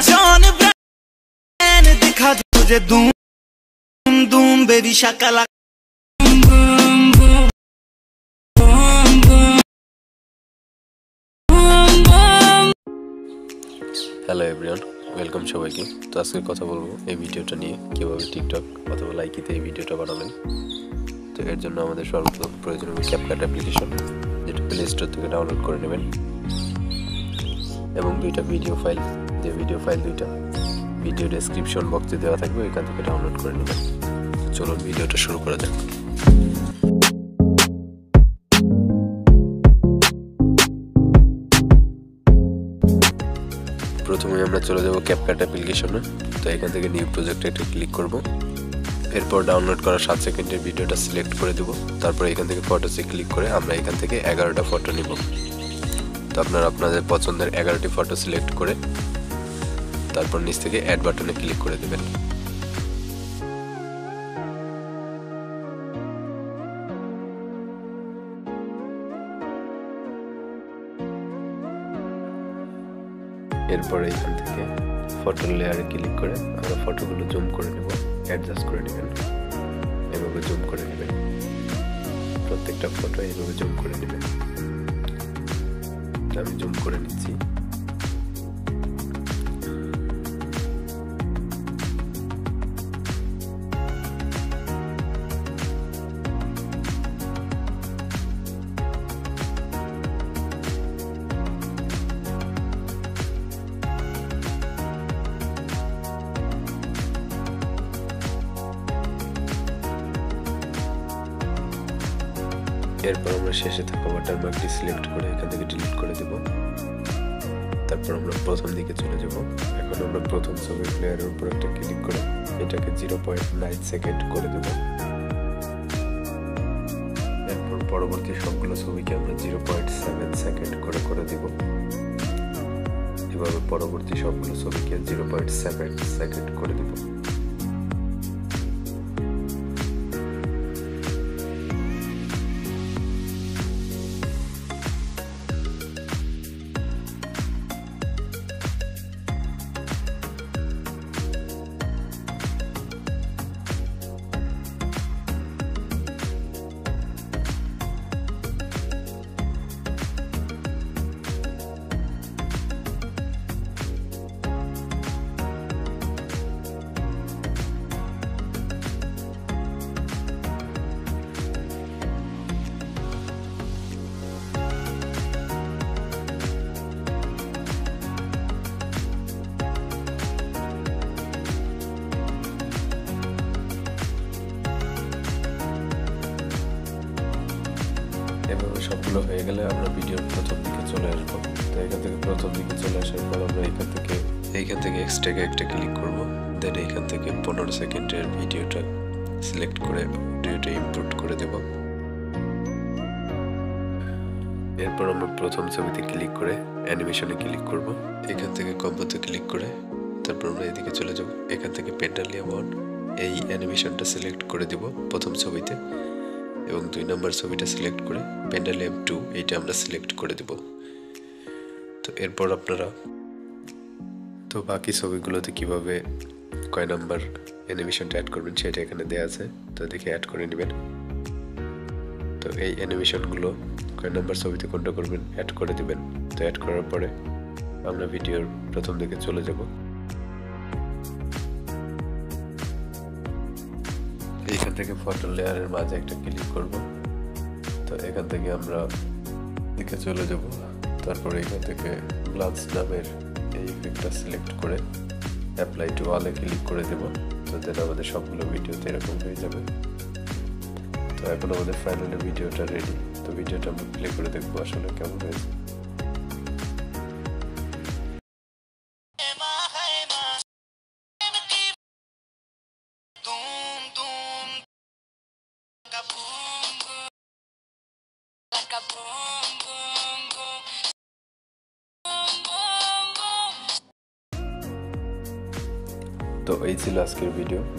John brand दिखा तुझे धूम धूम baby Shakalaka hello everyone, welcome সবাইকে। তো আজকে কথা বলবো এই ভিডিওটা নিয়ে, কীভাবে টিকটক অথবা লাইকিতে এই ভিডিওটা বানাবেন। তো এর জন্য আমাদের সর্বপ্রথম প্রয়োজন হবে ক্যাপকাট অ্যাপ্লিকেশন, যেটা প্লে স্টোর থেকে ডাউনলোড করে নেবেন, এবং দুইটা ভিডিও ফাইল, যে ভিডিও ফাইল দুইটা ভিডিও ডেসক্রিপশন বক্সে দেওয়া থাকবে, এখান থেকে ডাউনলোড করে নেবেন। চলুন ভিডিওটা শুরু করা যাক। প্রথমে আমরা চলে যাব ক্যাপকাট অ্যাপ্লিকেশনে। তো এখান থেকে নিউ প্রজেক্টে একটা ক্লিক করব, এরপর ডাউনলোড করা 7 সেকেন্ডের ভিডিওটা সিলেক্ট করে দেব। তারপর এখান থেকে ফটোসে ক্লিক করে আমরা এখান থেকে 11টা ফটো নিব। তো আপনারা আপনাদের পছন্দের 11টি ফটো সিলেক্ট করে তারপর নিচ থেকে অ্যাড বাটনে ক্লিক করে দেবেন। এরপরে এখান থেকে ফটো লেয়ারে ক্লিক করে আমরা ফটোগুলো জুম করে নেব, অ্যাডজাস্ট করে নেবেন, এভাবে জুম করে নেবেন, প্রত্যেকটা ফটো এইভাবে জুম করে নেবেন। আমি জুম করে নিচ্ছি। এরপর আমরা শেষে থাকা ওয়াটারমার্কটি সিলেক্ট করে এখান থেকে ডিলিট করে দেব। তারপর আমরা প্রথম দিকে চলে যাব। এখন আমরা প্রথম ছবি প্লেয়ারের উপর একটা ক্লিক করে এটাকে 0.9 সেকেন্ড করে দেব। এরপর পরবর্তী সবগুলো ছবিকে আমরা 0.7 সেকেন্ড করে দেব। এভাবে পরবর্তী সবগুলো ছবিকে 0.7 সেকেন্ড করে দেব। এভাবে সবগুলো হয়ে গেলে আমরা ভিডিওর প্রথম দিকে চলে আসবো। তো এখান থেকে প্রথম দিকে চলে আসার পর আমরা এইখান থেকে এক্সট্রাকে একটা ক্লিক করব। দেন এইখান থেকে 15 সেকেন্ডের ভিডিওটা সিলেক্ট করে ভিডিওটা ইম্পোর্ট করে দেব। এরপর আমরা প্রথম ছবিতে ক্লিক করে অ্যানিমেশনে ক্লিক করব। এখান থেকে কম্বোতে ক্লিক করে তারপর আমরা এদিকে চলে যাব। এখান থেকে পেন্টালিয়াম 1 এই অ্যানিমেশনটা সিলেক্ট করে দেব প্রথম ছবিতে, এবং 2 নম্বর ছবিটা সিলেক্ট করে পেন্টালিয়াম 2 এইটা আমরা সিলেক্ট করে দেব। তো এরপর আপনারা তো বাকি ছবিগুলোতে কিভাবে কয় নাম্বার অ্যানিমেশনটা অ্যাড করবেন সেটা এখানে দেওয়া আছে, তো দেখে অ্যাড করে নেবেন। তো এই অ্যানিমেশনগুলো কয় নাম্বার ছবিতে কোনটা করবেন অ্যাড করে দিবেন। তো অ্যাড করার পরে আমরা ভিডিওর প্রথম দিকে চলে যাব। এখান থেকে ফটো লেয়ারের মাঝে একটা ক্লিক করব। তো এখান থেকে আমরা দিকে চলে যাব। তারপরে এখান থেকে গ্লান্স নামের এই ইফেক্টটা সিলেক্ট করে অ্যাপ্লাই টু অলে ক্লিক করে দেব। তো দেন আমাদের সবগুলো ভিডিওতে এরকম হয়ে যাবে। তো এখন আমাদের ফাইনালি ভিডিওটা রেডি। তো ভিডিওটা আমরা প্লে করে দেখবো আসলে কেমন হয়েছে। তো এই ছিল আজকের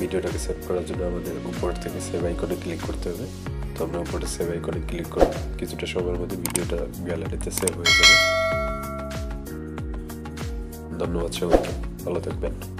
ভিডিওটাকে সেভ করার জন্য আমাদের উপর থেকে সেভ আইকনে ক্লিক করতে হবে। তো আমরা উপরে সেভ আইকনে ক্লিক করব, কিছুটা সময়ের মধ্যে ভিডিওটা গ্যালারিতে সেভ হয়ে যাবে। ধন্যবাদ সবাইকে। ভালো থাকবেন।